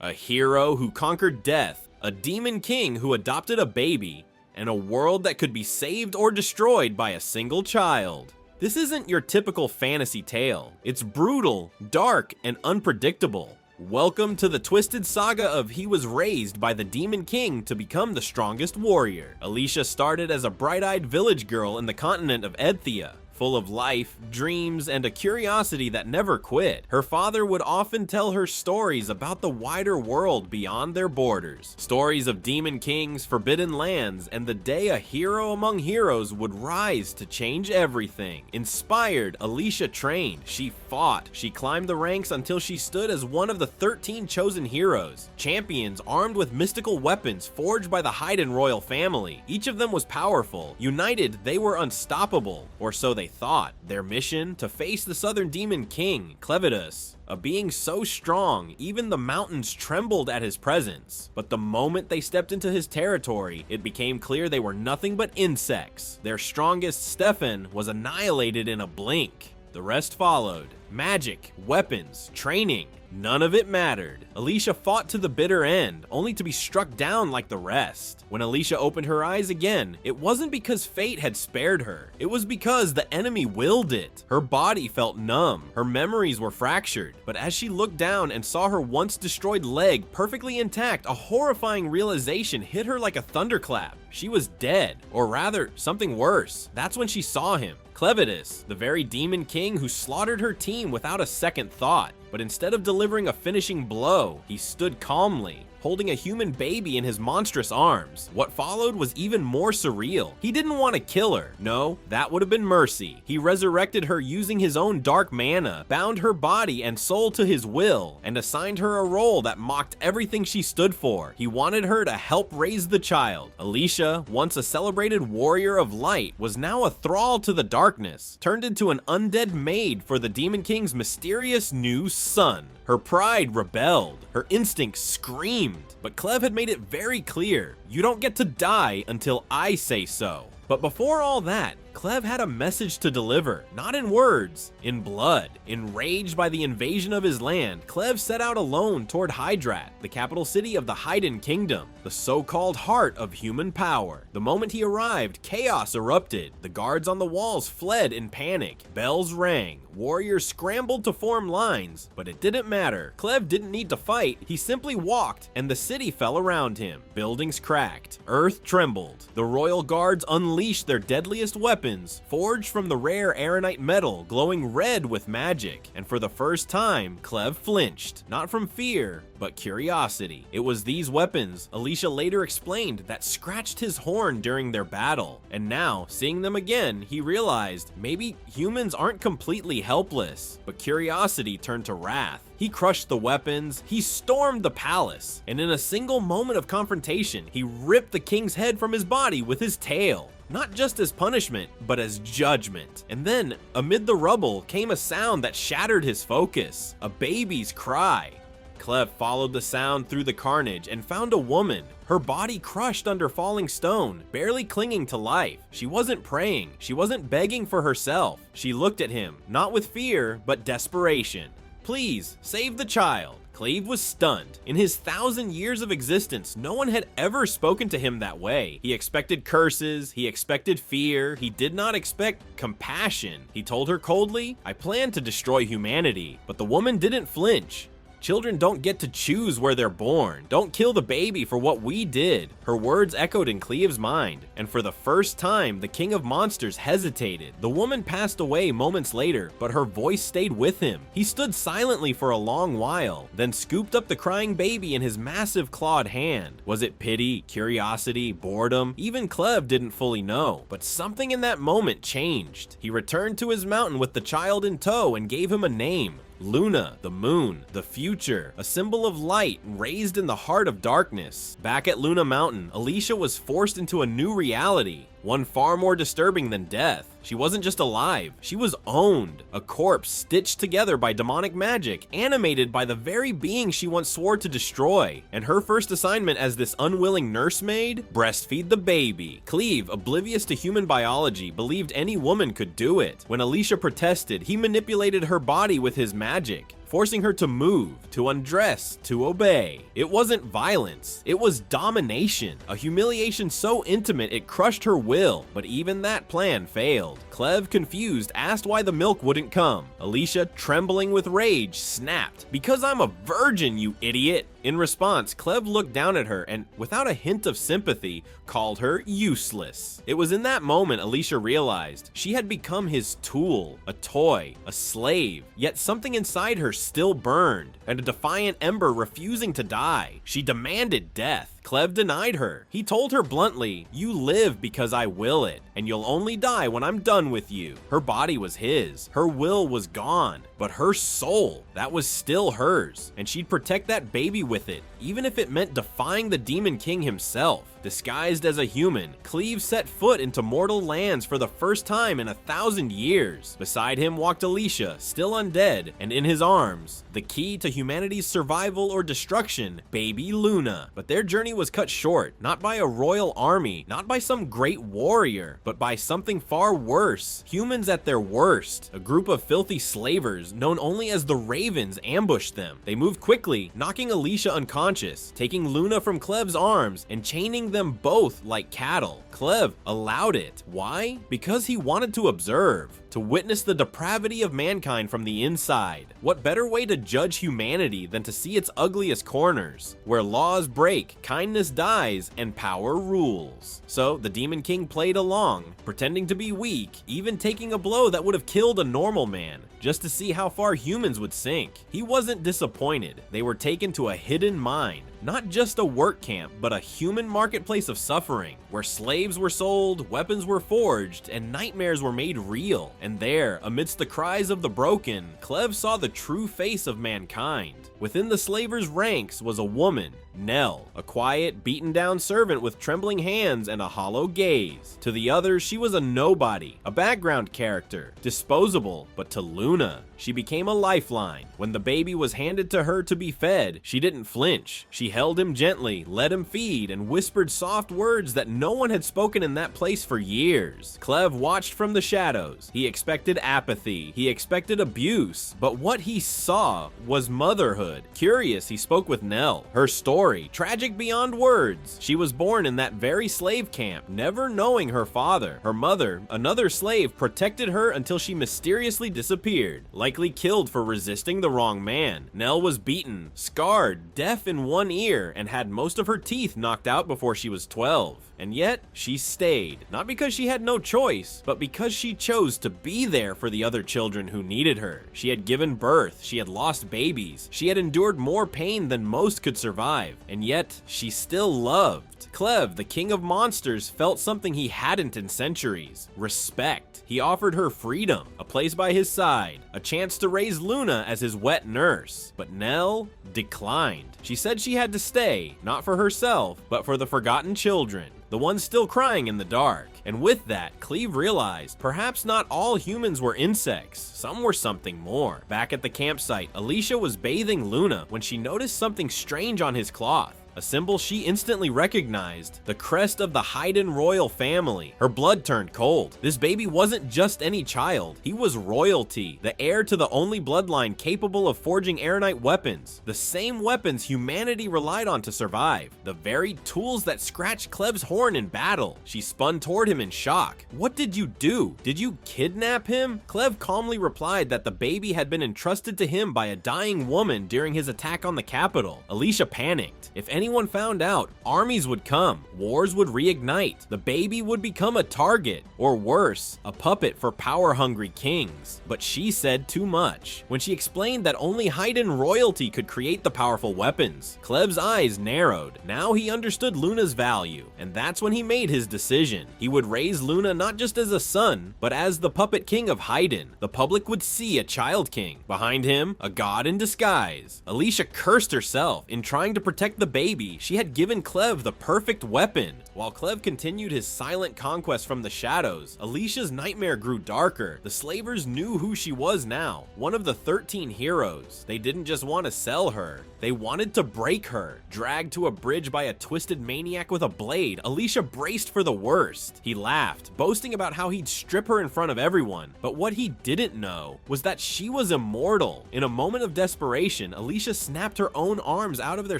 A hero who conquered death, a demon king who adopted a baby, and a world that could be saved or destroyed by a single child. This isn't your typical fantasy tale. It's brutal, dark, and unpredictable. Welcome to the twisted saga of he was raised by the Demon King to become the strongest warrior. Alicia started as a bright-eyed village girl in the continent of Edthea, full of life, dreams, and a curiosity that never quit. Her father would often tell her stories about the wider world beyond their borders. Stories of demon kings, forbidden lands, and the day a hero among heroes would rise to change everything. Inspired, Alicia trained, she fought, she climbed the ranks until she stood as one of the 13 chosen heroes, champions armed with mystical weapons forged by the Haydn royal family. Each of them was powerful. United, they were unstoppable, or so they thought. Their mission? To face the Southern Demon King, Clev, a being so strong, even the mountains trembled at his presence. But the moment they stepped into his territory, it became clear they were nothing but insects. Their strongest, Stefan, was annihilated in a blink. The rest followed. Magic, weapons, training. None of it mattered. Alicia fought to the bitter end, only to be struck down like the rest. When Alicia opened her eyes again, it wasn't because fate had spared her. It was because the enemy willed it. Her body felt numb. Her memories were fractured. But as she looked down and saw her once destroyed leg perfectly intact, a horrifying realization hit her like a thunderclap. She was dead, or rather, something worse. That's when she saw him. Clev, the very demon king who slaughtered her team without a second thought. But instead of delivering a finishing blow, he stood calmly, holding a human baby in his monstrous arms. What followed was even more surreal. He didn't want to kill her. No, that would have been mercy. He resurrected her using his own dark mana, bound her body and soul to his will, and assigned her a role that mocked everything she stood for. He wanted her to help raise the child. Alicia, once a celebrated warrior of light, was now a thrall to the darkness, turned into an undead maid for the Demon King's mysterious new son. Her pride rebelled. Her instincts screamed. But Clev had made it very clear, you don't get to die until I say so. But before all that, Clev had a message to deliver, not in words, in blood. Enraged by the invasion of his land, Clev set out alone toward Hydrat, the capital city of the Haydn Kingdom, the so-called heart of human power. The moment he arrived, chaos erupted. The guards on the walls fled in panic. Bells rang. Warriors scrambled to form lines, but it didn't matter. Clev didn't need to fight, he simply walked, and the city fell around him. Buildings cracked. Earth trembled. The royal guards unleashed their deadliest weapons, forged from the rare aeronite metal, glowing red with magic. And for the first time, Clev flinched. Not from fear, but curiosity. It was these weapons, Alicia later explained, that scratched his horn during their battle. And now, seeing them again, he realized maybe humans aren't completely helpless. But curiosity turned to wrath. He crushed the weapons, he stormed the palace, and in a single moment of confrontation, he ripped the king's head from his body with his tail. Not just as punishment, but as judgment. And then, amid the rubble, came a sound that shattered his focus. A baby's cry. Clev followed the sound through the carnage and found a woman, her body crushed under falling stone, barely clinging to life. She wasn't praying, she wasn't begging for herself. She looked at him, not with fear, but desperation. Please, save the child. Clev was stunned. In his 1,000 years of existence, no one had ever spoken to him that way. He expected curses, he expected fear, he did not expect compassion. He told her coldly, I plan to destroy humanity. But the woman didn't flinch. Children don't get to choose where they're born. Don't kill the baby for what we did. Her words echoed in Clev's mind, and for the first time, the king of monsters hesitated. The woman passed away moments later, but her voice stayed with him. He stood silently for a long while, then scooped up the crying baby in his massive clawed hand. Was it pity, curiosity, boredom? Even Clev didn't fully know, but something in that moment changed. He returned to his mountain with the child in tow and gave him a name. Luna, the moon, the future, a symbol of light raised in the heart of darkness. Back at Luna Mountain, Alicia was forced into a new reality, one far more disturbing than death. She wasn't just alive, she was owned, a corpse stitched together by demonic magic, animated by the very being she once swore to destroy. And her first assignment as this unwilling nursemaid? Breastfeed the baby. Clev, oblivious to human biology, believed any woman could do it. When Alicia protested, he manipulated her body with his magic, forcing her to move, to undress, to obey. It wasn't violence, it was domination, a humiliation so intimate it crushed her will, but even that plan failed. Clev, confused, asked why the milk wouldn't come. Alicia, trembling with rage, snapped, "Because I'm a virgin, you idiot!" In response, Clev looked down at her and, without a hint of sympathy, called her useless. It was in that moment Alicia realized she had become his tool, a toy, a slave, yet something inside her still burned, and a defiant ember refusing to die. She demanded death. Clev denied her. He told her bluntly, "You live because I will it, and you'll only die when I'm done with you." Her body was his, her will was gone, but her soul, that was still hers, and she'd protect that baby with it, even if it meant defying the Demon King himself. Disguised as a human, Clev set foot into mortal lands for the first time in 1,000 years. Beside him walked Alicia, still undead, and in his arms, the key to humanity's survival or destruction, baby Luna. But their journey was cut short, not by a royal army, not by some great warrior, but by something far worse. Humans at their worst. A group of filthy slavers, known only as the Ravens, ambushed them. They moved quickly, knocking Alicia unconscious, taking Luna from Clev's arms, and chaining them both like cattle. Clev allowed it. Why? Because he wanted to observe, to witness the depravity of mankind from the inside. What better way to judge humanity than to see its ugliest corners, where laws break, kindness dies, and power rules. So the Demon King played along, pretending to be weak, even taking a blow that would have killed a normal man, just to see how far humans would sink. He wasn't disappointed. They were taken to a hidden mine, not just a work camp, but a human marketplace of suffering, where slaves were sold, weapons were forged, and nightmares were made real. And there, amidst the cries of the broken, Clev saw the true face of mankind. Within the slavers' ranks was a woman, Nell, a quiet, beaten-down servant with trembling hands and a hollow gaze. To the others, she was a nobody, a background character, disposable, but to Luna, she became a lifeline. When the baby was handed to her to be fed, she didn't flinch. She held him gently, let him feed, and whispered soft words that no one had spoken in that place for years. Clev watched from the shadows. He expected apathy, he expected abuse, but what he saw was motherhood. Curious, he spoke with Nell. Her story, tragic beyond words. She was born in that very slave camp, never knowing her father. Her mother, another slave, protected her until she mysteriously disappeared, likely killed for resisting the wrong man. Nell was beaten, scarred, deaf in one ear, and had most of her teeth knocked out before she was 12. And yet, she stayed, not because she had no choice, but because she chose to be there for the other children who needed her. She had given birth, she had lost babies, she had endured more pain than most could survive, and yet, she still loved. Clev, the king of monsters, felt something he hadn't in centuries: respect. He offered her freedom, a place by his side, a chance to raise Luna as his wet nurse. But Nell declined. She said she had to stay, not for herself, but for the forgotten children, the ones still crying in the dark. And with that, Clev realized perhaps not all humans were insects, some were something more. Back at the campsite, Alicia was bathing Luna when she noticed something strange on his cloth. A symbol she instantly recognized, the crest of the Haydn royal family. Her blood turned cold. This baby wasn't just any child, he was royalty, the heir to the only bloodline capable of forging aeronite weapons, the same weapons humanity relied on to survive, the very tools that scratched Clev's horn in battle. She spun toward him in shock. "What did you do? Did you kidnap him?" Clev calmly replied that the baby had been entrusted to him by a dying woman during his attack on the capital. Alicia panicked. If anyone found out, armies would come, wars would reignite, the baby would become a target, or worse, a puppet for power-hungry kings. But she said too much. When she explained that only Haydn royalty could create the powerful weapons, Clev's eyes narrowed. Now he understood Luna's value, and that's when he made his decision. He would raise Luna not just as a son, but as the puppet king of Haydn. The public would see a child king. Behind him, a god in disguise. Alicia cursed herself. In trying to protect the baby, baby, she had given Clev the perfect weapon. While Clev continued his silent conquest from the shadows, Alicia's nightmare grew darker. The slavers knew who she was now, one of the 13 heroes. They didn't just want to sell her, they wanted to break her. Dragged to a bridge by a twisted maniac with a blade, Alicia braced for the worst. He laughed, boasting about how he'd strip her in front of everyone, but what he didn't know was that she was immortal. In a moment of desperation, Alicia snapped her own arms out of their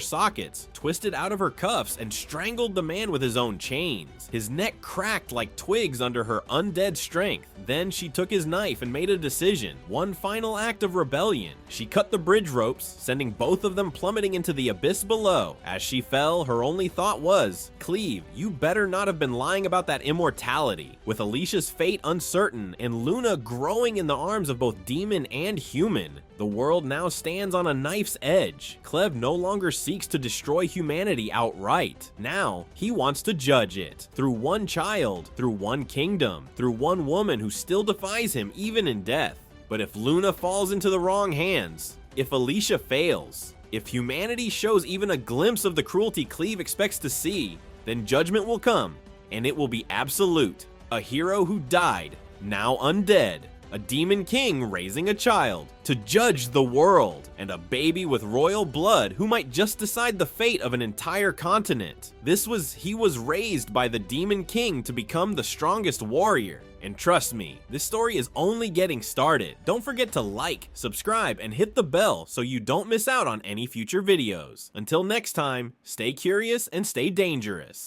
sockets, twisted out of her cuffs, and strangled the man with his own chains. His neck cracked like twigs under her undead strength. Then she took his knife and made a decision, one final act of rebellion. She cut the bridge ropes, sending both of them plummeting into the abyss below. As she fell, her only thought was, Clev, you better not have been lying about that immortality. With Alicia's fate uncertain and Luna growing in the arms of both demon and human, the world now stands on a knife's edge. Clev no longer seeks to destroy humanity outright. Now, he wants to judge it. Through one child, through one kingdom, through one woman who still defies him even in death. But if Luna falls into the wrong hands, if Alicia fails, if humanity shows even a glimpse of the cruelty Clev expects to see, then judgment will come, and it will be absolute. A hero who died, now undead, a demon king raising a child to judge the world, and a baby with royal blood who might just decide the fate of an entire continent. He was raised by the demon king to become the strongest warrior. And trust me, this story is only getting started. Don't forget to like, subscribe, and hit the bell so you don't miss out on any future videos. Until next time, stay curious and stay dangerous.